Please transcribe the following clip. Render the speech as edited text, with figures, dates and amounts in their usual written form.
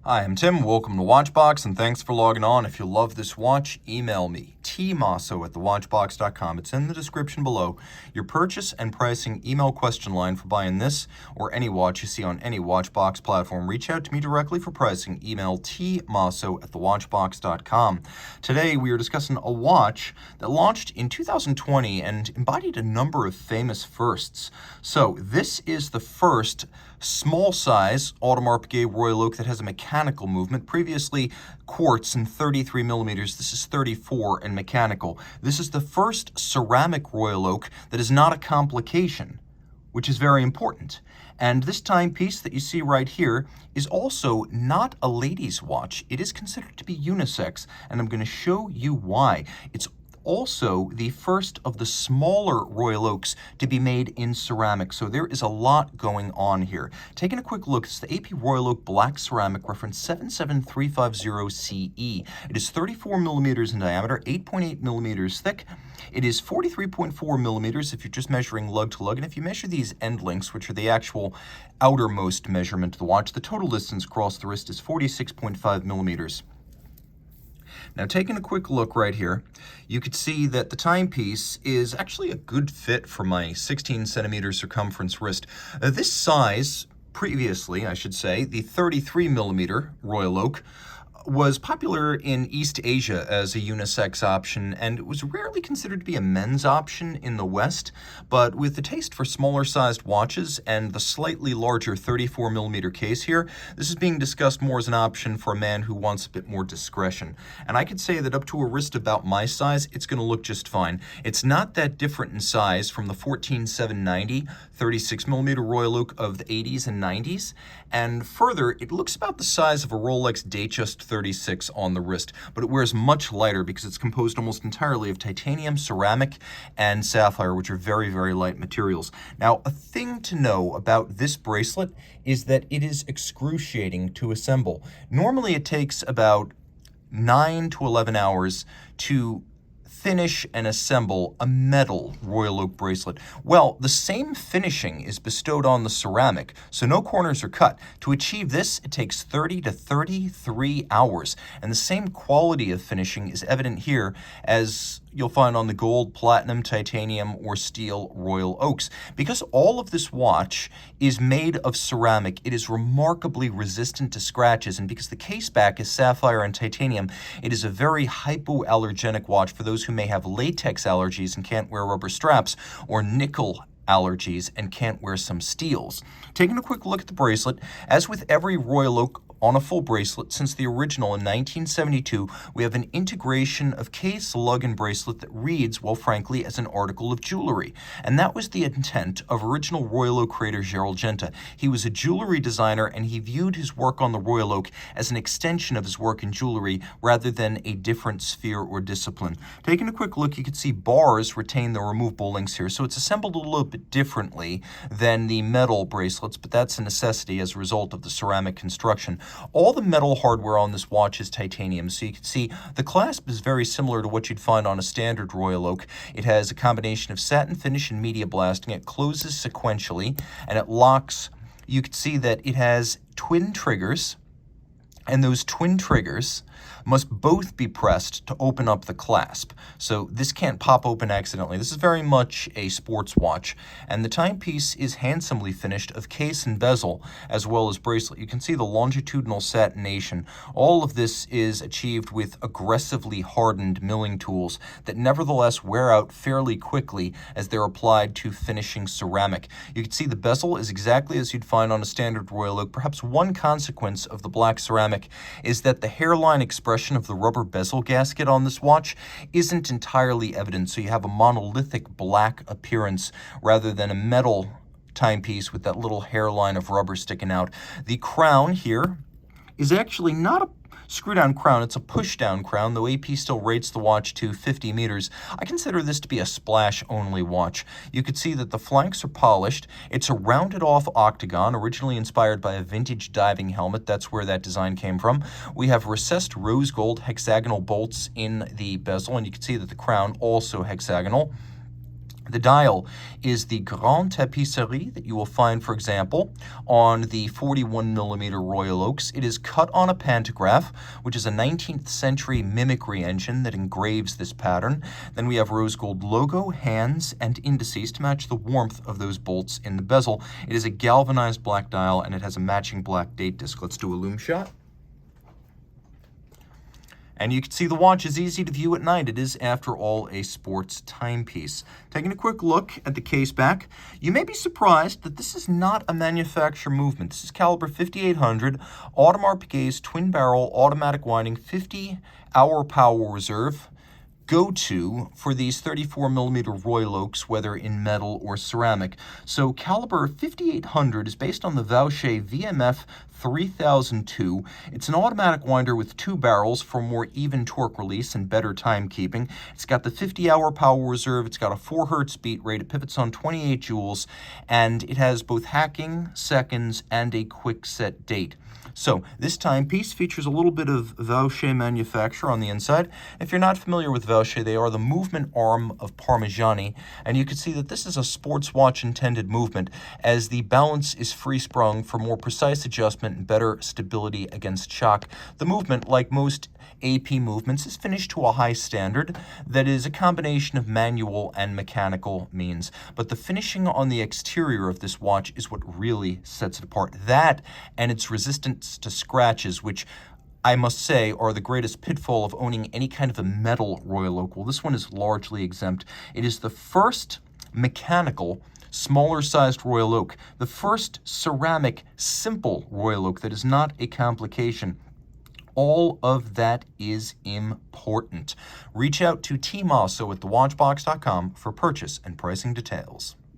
Hi, I'm Tim. Welcome to Watchbox, and thanks for logging on. If you love this watch, email me, tmosso@thewatchbox.com. It's in the description below. Your purchase and pricing email question line for buying this or any watch you see on any Watchbox platform. Reach out to me directly for pricing. Email tmosso@thewatchbox.com. Today, we are discussing a watch that launched in 2020 and embodied a number of famous firsts. So, this is the first small size Audemars Piguet Royal Oak that has a mechanical movement. Previously quartz and 33 millimeters. This is 34 and mechanical. This is the first ceramic Royal Oak that is not a complication, which is very important. And this timepiece that you see right here is also not a lady's watch. It is considered to be unisex, and I'm going to show you why. It's also the first of the smaller Royal Oaks to be made in ceramic. So there is a lot going on here. Taking a quick look, it's the AP Royal Oak Black Ceramic reference 77350CE. It is 34 millimeters in diameter, 8.8 millimeters thick. It is 43.4 millimeters if you're just measuring lug to lug. And if you measure these end links, which are the actual outermost measurement of the watch, the total distance across the wrist is 46.5 millimeters. Now, taking a quick look right here, you could see that the timepiece is actually a good fit for my 16 centimeter circumference wrist. This size, previously, I should say, the 33 millimeter Royal Oak, was popular in East Asia as a unisex option, and it was rarely considered to be a men's option in the West. But with the taste for smaller sized watches and the slightly larger 34 millimeter case here, this is being discussed more as an option for a man who wants a bit more discretion. And I could say that up to a wrist about my size, it's going to look just fine. It's not that different in size from the 14790 36 millimeter Royal Oak of the 80s and 90s. And further, it looks about the size of a Rolex Datejust 36 on the wrist, but it wears much lighter because it's composed almost entirely of titanium, ceramic, and sapphire, which are very, very light materials. Now, a thing to know about this bracelet is that it is excruciating to assemble. Normally, it takes about 9 to 11 hours to finish and assemble a metal Royal Oak bracelet. Well, the same finishing is bestowed on the ceramic, so no corners are cut. To achieve this, it takes 30 to 33 hours, and the same quality of finishing is evident here as you'll find on the gold, platinum, titanium, or steel Royal Oaks. Because all of this watch is made of ceramic, it is remarkably resistant to scratches, and because the case back is sapphire and titanium, it is a very hypoallergenic watch for those who may have latex allergies and can't wear rubber straps, or nickel allergies and can't wear some steels. Taking a quick look at the bracelet, as with every Royal Oak on a full bracelet since the original in 1972, we have an integration of case, lug, and bracelet that reads, well, frankly, as an article of jewelry. And that was the intent of original Royal Oak creator Gerald Genta. He was a jewelry designer, and he viewed his work on the Royal Oak as an extension of his work in jewelry rather than a different sphere or discipline. Taking a quick look, you can see bars retain the removable links here, so it's assembled a little bit differently than the metal bracelets, but that's a necessity as a result of the ceramic construction. All the metal hardware on this watch is titanium, so you can see the clasp is very similar to what you'd find on a standard Royal Oak. It has a combination of satin finish and media blasting. It closes sequentially, and it locks. You can see that it has twin triggers, and those twin triggers must both be pressed to open up the clasp. So this can't pop open accidentally. This is very much a sports watch, and the timepiece is handsomely finished of case and bezel as well as bracelet. You can see the longitudinal satination. All of this is achieved with aggressively hardened milling tools that nevertheless wear out fairly quickly as they're applied to finishing ceramic. You can see the bezel is exactly as you'd find on a standard Royal Oak. Perhaps one consequence of the black ceramic is that the hairline expression of the rubber bezel gasket on this watch isn't entirely evident, so you have a monolithic black appearance rather than a metal timepiece with that little hairline of rubber sticking out. The crown here is actually not a screw-down crown, it's a push-down crown, though AP still rates the watch to 50 meters. I consider this to be a splash-only watch. You could see that the flanks are polished. It's a rounded-off octagon, originally inspired by a vintage diving helmet. That's where that design came from. We have recessed rose gold hexagonal bolts in the bezel, and you can see that the crown also hexagonal. The dial is the Grand Tapisserie that you will find, for example, on the 41mm Royal Oaks. It is cut on a pantograph, which is a 19th century mimicry engine that engraves this pattern. Then we have rose gold logo, hands, and indices to match the warmth of those bolts in the bezel. It is a galvanized black dial, and it has a matching black date disc. Let's do a Lume Shot. And you can see the watch is easy to view at night. It is, after all, a sports timepiece. Taking a quick look at the case back, you may be surprised that this is not a manufacturer movement. This is caliber 5800, Audemars Piguet's twin-barrel automatic winding 50-hour power reserve. Go-to for these 34mm Royal Oaks, whether in metal or ceramic. So caliber 5800 is based on the Vaucher VMF 3002. It's an automatic winder with 2 barrels for more even torque release and better timekeeping. It's got the 50-hour power reserve. It's got a 4 Hertz beat rate. It pivots on 28 joules, and it has both hacking, seconds, and a quick set date. So this timepiece features a little bit of Vaucher manufacture on the inside. If you're not familiar with Vaucher, they are the movement arm of Parmigiani, and you can see that this is a sports watch intended movement, as the balance is free sprung for more precise adjustment and better stability against shock. The movement, like most AP movements, is finished to a high standard that is a combination of manual and mechanical means. But the finishing on the exterior of this watch is what really sets it apart. That and its resistance to scratches, which I must say are the greatest pitfall of owning any kind of a metal Royal Oak. Well, this one is largely exempt. It is the first mechanical smaller sized Royal Oak, the first ceramic simple Royal Oak that is not a complication. All of that is important. Reach out to Team Mosso at thewatchbox.com for purchase and pricing details.